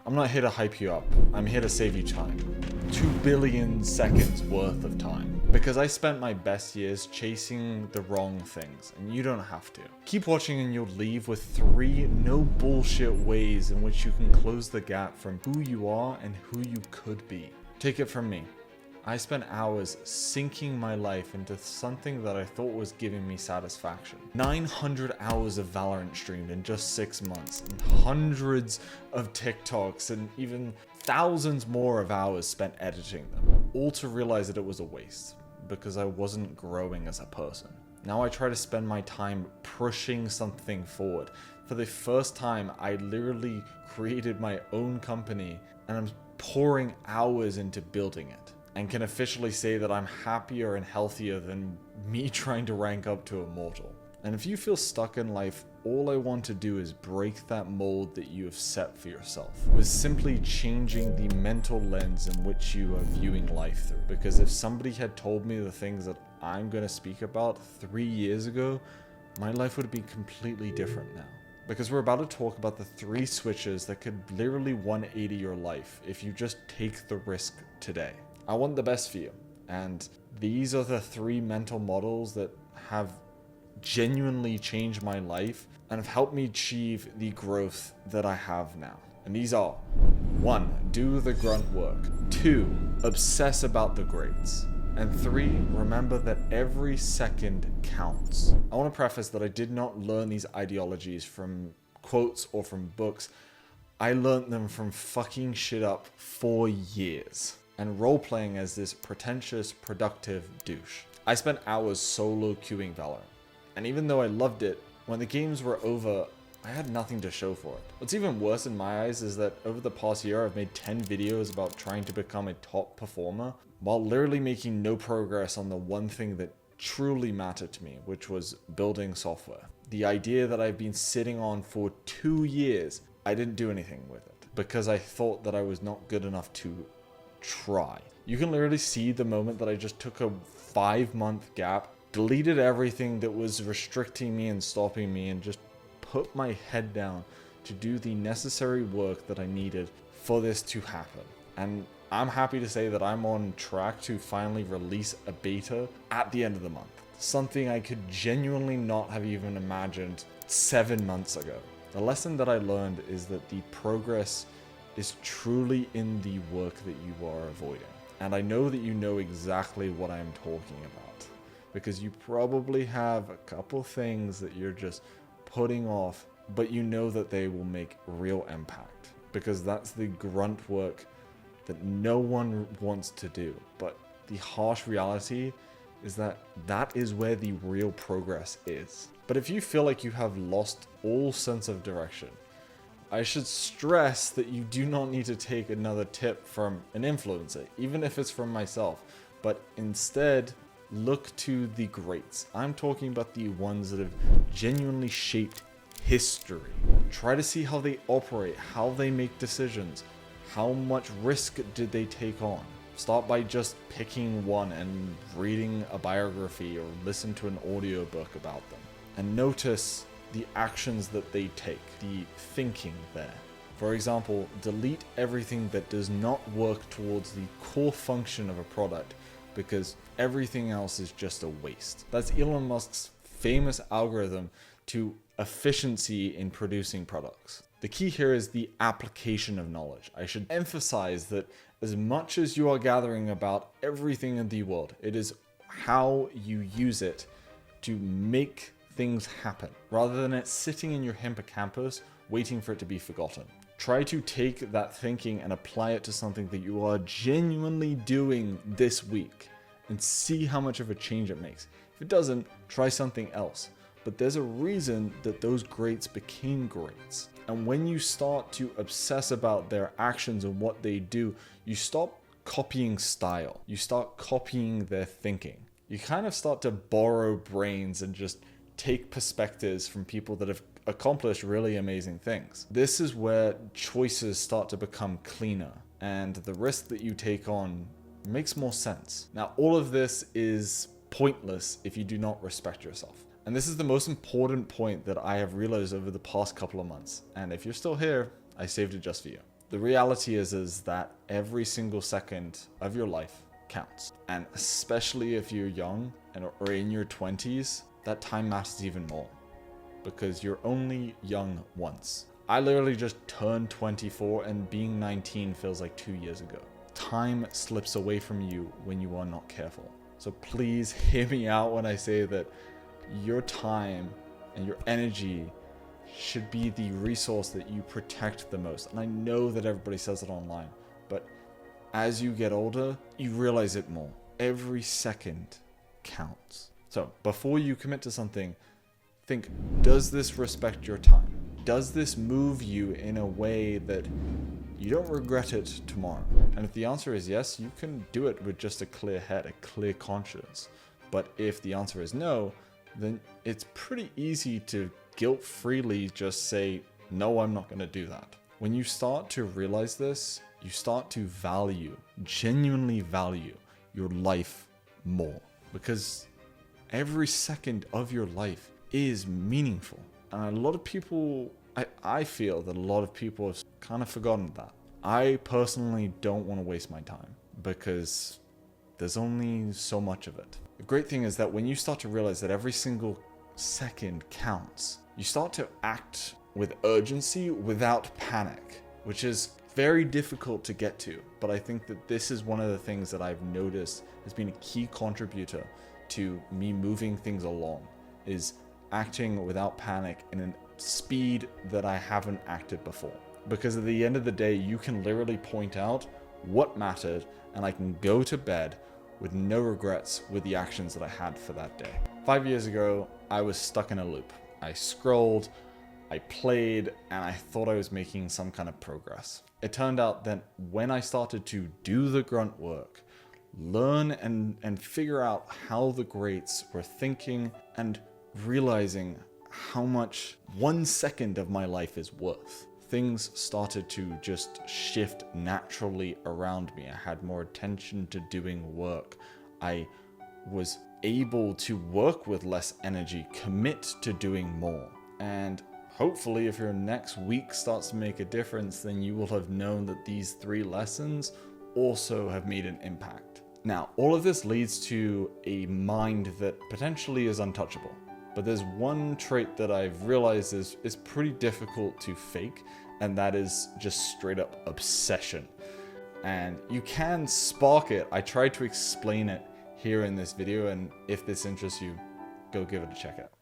I'm not here to hype you up. I'm here to save you time. 2 billion seconds worth of time. Because I spent my best years chasing the wrong things, and you don't have to. Keep watching and you'll leave with 3 no bullshit ways in which you can close the gap from who you are and who you could be. Take it from me. I spent hours sinking my life into something that I thought was giving me satisfaction. 900 hours of Valorant streamed in just 6 months, and hundreds of TikToks, and even thousands more of hours spent editing them, all to realize that it was a waste, because I wasn't growing as a person. Now I try to spend my time pushing something forward. For the first time, I literally created my own company, and I'm pouring hours into building it. And can officially say that I'm happier and healthier than me trying to rank up to Immortal. And if you feel stuck in life, all I want to do is break that mold that you have set for yourself, with simply changing the mental lens in which you are viewing life through. Because if somebody had told me the things that I'm going to speak about 3 years ago, my life would be completely different now. Because we're about to talk about the 3 switches that could literally 180 your life if you just take the risk today. I want the best for you, and these are the 3 mental models that have genuinely changed my life and have helped me achieve the growth that I have now. And these are: 1. Do the grunt work. 2. Obsess about the grades. And 3. Remember that every second counts. I want to preface that I did not learn these ideologies from quotes or from books. I learned them from fucking shit up for years and role-playing as this pretentious, productive douche. I spent hours solo queuing Valorant, and even though I loved it, when the games were over, I had nothing to show for it. What's even worse in my eyes is that over the past year, I've made 10 videos about trying to become a top performer, while literally making no progress on the one thing that truly mattered to me, which was building software. The idea that I've been sitting on for 2 years, I didn't do anything with it, because I thought that I was not good enough to try. You can literally see the moment that I just took a 5-month gap, deleted everything that was restricting me and stopping me, and just put my head down to do the necessary work that I needed for this to happen. And I'm happy to say that I'm on track to finally release a beta at the end of the month. Something I could genuinely not have even imagined 7 months ago. The lesson that I learned is that the progress is truly in the work that you are avoiding. And I know that you know exactly what I'm talking about, because you probably have a couple things that you're just putting off, but you know that they will make real impact, because that's the grunt work that no one wants to do. But the harsh reality is that that is where the real progress is. But if you feel like you have lost all sense of direction, I should stress that you do not need to take another tip from an influencer, even if it's from myself, but instead look to the greats. I'm talking about the ones that have genuinely shaped history. Try to see how they operate, how they make decisions, how much risk did they take on. Start by just picking one and reading a biography or listen to an audiobook about them, and notice the actions that they take, the thinking there. For example, delete everything that does not work towards the core function of a product, because everything else is just a waste. That's Elon Musk's famous algorithm to efficiency in producing products. The key here is the application of knowledge. I should emphasize that as much as you are gathering about everything in the world, it is how you use it to make things happen, rather than it sitting in your hippocampus waiting for it to be forgotten. Try to take that thinking and apply it to something that you are genuinely doing this week and see how much of a change it makes. If it doesn't, try something else. But there's a reason that those greats became greats. And when you start to obsess about their actions and what they do, you stop copying style. You start copying their thinking. You kind of start to borrow brains and just take perspectives from people that have accomplished really amazing things. This is where choices start to become cleaner, and the risk that you take on makes more sense. Now, all of this is pointless if you do not respect yourself. And this is the most important point that I have realized over the past couple of months. And if you're still here, I saved it just for you. The reality is that every single second of your life counts. And especially if you're young or in your 20s, that time matters even more because you're only young once. I literally just turned 24 and being 19 feels like 2 years ago. Time slips away from you when you are not careful. So please hear me out when I say that your time and your energy should be the resource that you protect the most. And I know that everybody says it online, but as you get older, you realize it more. Every second counts. So before you commit to something, think, does this respect your time? Does this move you in a way that you don't regret it tomorrow? And if the answer is yes, you can do it with just a clear head, a clear conscience. But if the answer is no, then it's pretty easy to guilt-freely just say, no, I'm not going to do that. When you start to realize this, you start to genuinely value your life more, because every second of your life is meaningful. And a lot of people, I feel that a lot of people have kind of forgotten that. I personally don't want to waste my time because there's only so much of it. The great thing is that when you start to realize that every single second counts, you start to act with urgency without panic, which is very difficult to get to. But I think that this is one of the things that I've noticed has been a key contributor to me moving things along, is acting without panic in a speed that I haven't acted before. Because at the end of the day, you can literally point out what mattered and I can go to bed with no regrets with the actions that I had for that day. 5 years ago, I was stuck in a loop. I scrolled, I played, and I thought I was making some kind of progress. It turned out that when I started to do the grunt work, learn and figure out how the greats were thinking, and realizing how much 1 second of my life is worth, things started to just shift naturally around me. I had more attention to doing work. I was able to work with less energy, commit to doing more. And hopefully if your next week starts to make a difference, then you will have known that these 3 lessons also have made an impact. Now, all of this leads to a mind that potentially is untouchable. But there's one trait that I've realized is pretty difficult to fake, and that is just straight up obsession. And you can spark it. I tried to explain it here in this video, and if this interests you, go give it a check out.